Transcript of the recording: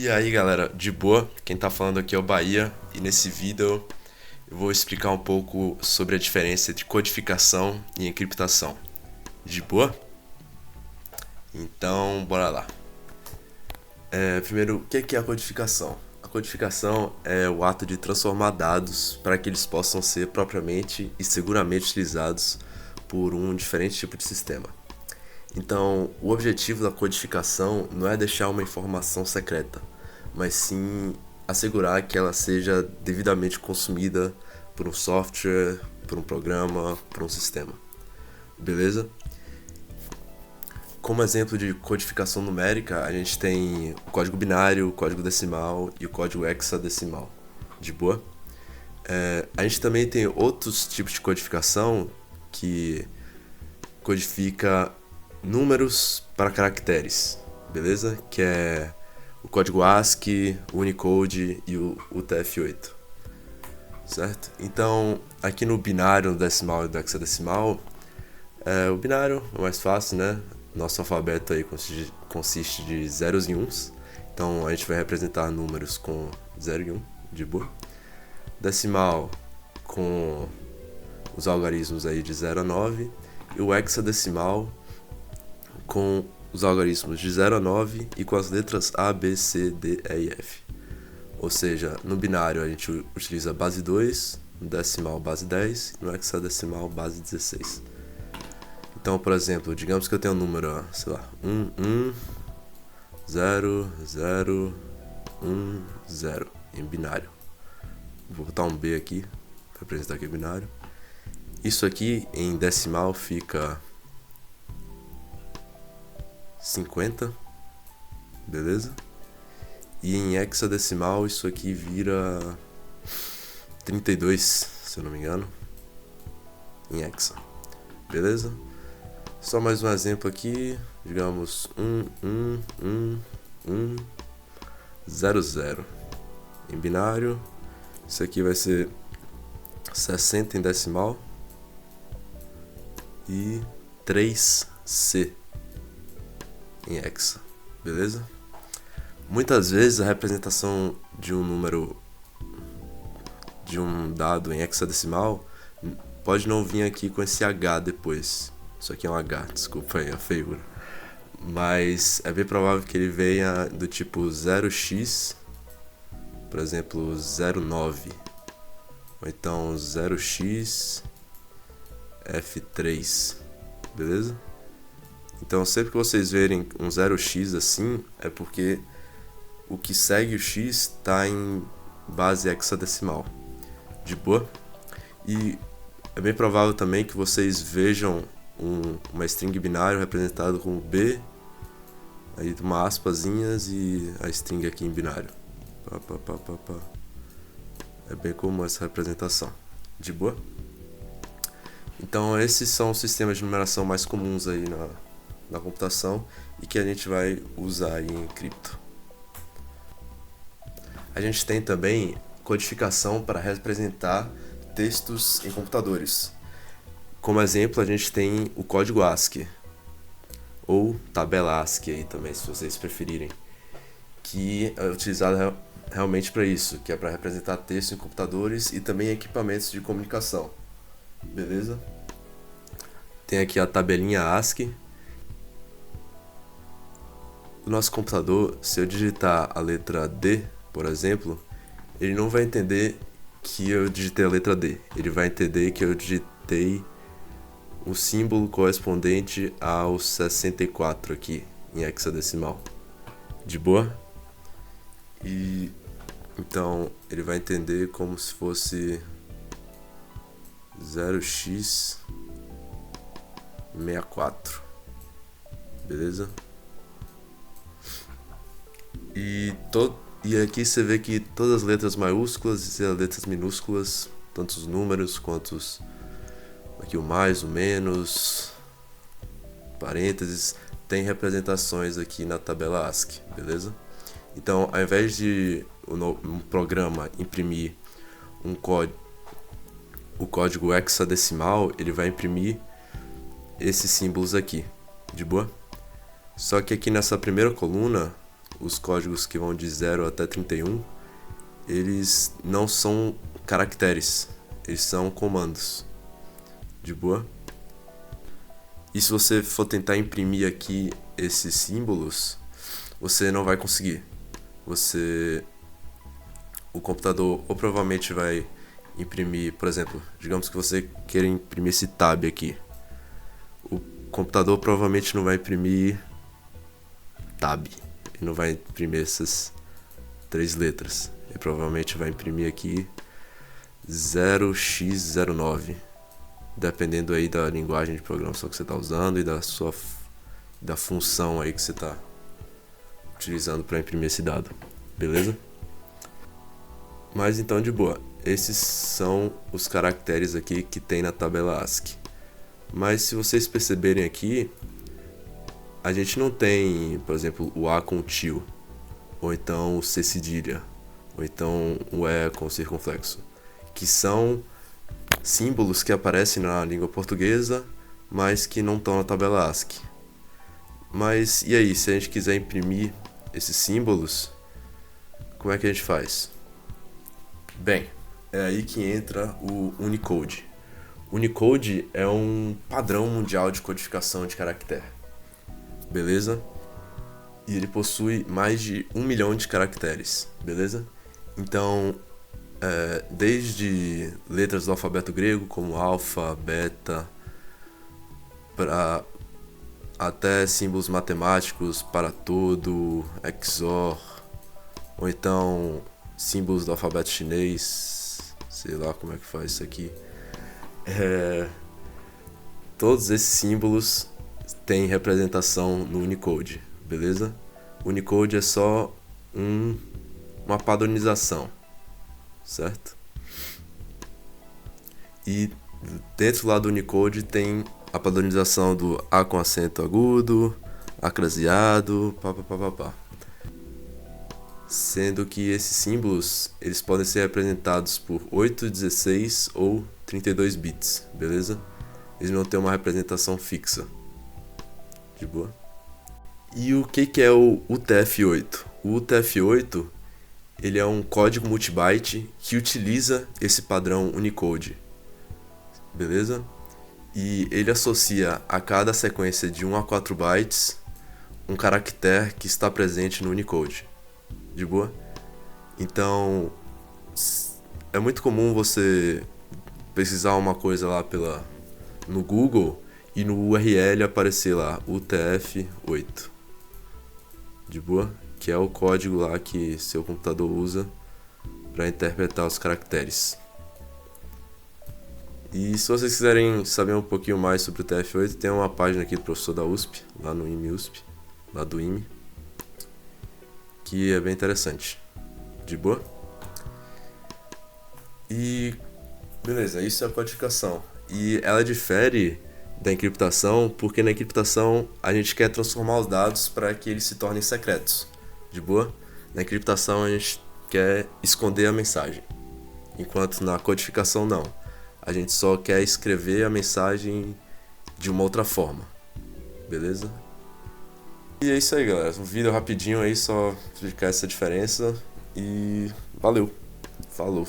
E aí galera, de boa? Quem tá falando aqui é o Bahia e nesse vídeo eu vou explicar um pouco sobre a diferença entre codificação e encriptação. De boa? Então, bora lá. Primeiro, o que é a codificação? A codificação é o ato de transformar dados para que eles possam ser propriamente e seguramente utilizados por um diferente tipo de sistema. Então, o objetivo da codificação não é deixar uma informação secreta, mas sim assegurar que ela seja devidamente consumida por um software, por um programa, por um sistema. Beleza? Como exemplo de codificação numérica, a gente tem o código binário, o código decimal e o código hexadecimal. De boa? A gente também tem outros tipos de codificação que codifica números para caracteres, beleza? Que é o código ASCII, o Unicode e o UTF-8, certo? Então, aqui no binário, no decimal e no hexadecimal, o binário é mais fácil, né? Nosso alfabeto aí consiste de zeros e uns, então a gente vai representar números com 0 e 1, de boa. Decimal com os algarismos aí de 0 a 9, e o hexadecimal com os algarismos de 0 a 9 e com as letras A, B, C, D, E e F. Ou seja, no binário a gente utiliza base 2, no decimal base 10 e no hexadecimal base 16. Então, por exemplo, digamos que eu tenho um número, sei lá, 1, 1, 0, 0, 1, 0 em binário. Vou botar um B aqui para representar aqui o binário. Isso aqui em decimal fica 50, beleza? E em hexadecimal isso aqui vira 32, se eu não me engano, em hexa, beleza? Só mais um exemplo aqui, digamos 0, 0 em binário. Isso aqui vai ser 60 em decimal e 3C em hexa, beleza? Muitas vezes a representação de um número, de um dado em hexadecimal pode não vir aqui com esse H depois. Isso aqui é um H, desculpa aí a feiura. Mas é bem provável que ele venha do tipo 0x, por exemplo 09, ou então 0x F3, beleza? Então sempre que vocês verem um 0x assim, é porque o que segue o x está em base hexadecimal. De boa? E é bem provável também que vocês vejam uma string binário representado com B, aí uma aspazinhas e a string aqui em binário. É bem comum essa representação. De boa? Então esses são os sistemas de numeração mais comuns aí na computação e que a gente vai usar aí em cripto. A gente tem também codificação para representar textos em computadores. Como exemplo, a gente tem o código ASCII, ou tabela ASCII aí também, se vocês preferirem, que é utilizado realmente para isso, que é para representar texto em computadores e também equipamentos de comunicação. Beleza? Tem aqui a tabelinha ASCII. No nosso computador, se eu digitar a letra D, por exemplo, ele não vai entender que eu digitei a letra D. Ele vai entender que eu digitei o símbolo correspondente ao 64 aqui em hexadecimal. De boa? E então ele vai entender como se fosse 0x64. Beleza? E aqui você vê que todas as letras maiúsculas e as letras minúsculas, tanto os números quanto aqui o mais, o menos, parênteses, tem representações aqui na tabela ASCII, beleza? Então, ao invés de um programa imprimir o código hexadecimal, ele vai imprimir esses símbolos aqui, de boa? Só que aqui nessa primeira coluna, os códigos que vão de 0 até 31, eles não são caracteres, eles são comandos. De boa? E se você for tentar imprimir aqui esses símbolos, você não vai conseguir. O computador ou provavelmente vai imprimir, por exemplo, digamos que você queira imprimir esse tab aqui. O computador provavelmente não vai imprimir tab. Ele não vai imprimir essas 3 letras. Ele provavelmente vai imprimir aqui 0x09. Dependendo aí da linguagem de programação que você está usando e da função aí que você está utilizando para imprimir esse dado. Beleza? Mas então, de boa. Esses são os caracteres aqui que tem na tabela ASCII. Mas se vocês perceberem aqui, a gente não tem, por exemplo, o A com tio, ou então o C cedilha, ou então o E com circunflexo, que são símbolos que aparecem na língua portuguesa, mas que não estão na tabela ASCII. Mas e aí, se a gente quiser imprimir esses símbolos, como é que a gente faz? Bem, é aí que entra o Unicode. O Unicode é um padrão mundial de codificação de caractere. Beleza? E ele possui mais de 1 milhão de caracteres. Beleza? Então, desde letras do alfabeto grego, como alfa, beta, até símbolos matemáticos para todo, XOR, ou então símbolos do alfabeto chinês, sei lá como é que faz isso aqui. Todos esses símbolos têm representação no Unicode, beleza? O Unicode é só uma padronização, certo? E dentro lá do Unicode tem a padronização do A com acento agudo, A craseado, pá. Sendo que esses símbolos, eles podem ser representados por 8, 16 ou 32 bits, beleza? Eles não têm uma representação fixa. De boa? E o que é o UTF-8? O UTF-8, ele é um código multibyte que utiliza esse padrão Unicode, beleza? E ele associa a cada sequência de 1 a 4 bytes um caractere que está presente no Unicode. De boa? Então, é muito comum você pesquisar uma coisa lá no Google e no URL aparecer lá UTF-8. De boa? Que é o código lá que seu computador usa para interpretar os caracteres. E se vocês quiserem saber um pouquinho mais sobre o UTF-8, tem uma página aqui do professor da USP, lá no IME-USP, lá do IME, que é bem interessante. De boa? E beleza, isso é a codificação. E ela difere da encriptação porque na encriptação a gente quer transformar os dados para que eles se tornem secretos. De boa? Na encriptação a gente quer esconder a mensagem, enquanto na codificação não. A gente só quer escrever a mensagem de uma outra forma. Beleza? E é isso aí, galera. Um vídeo rapidinho aí, só explicar essa diferença. E valeu. Falou.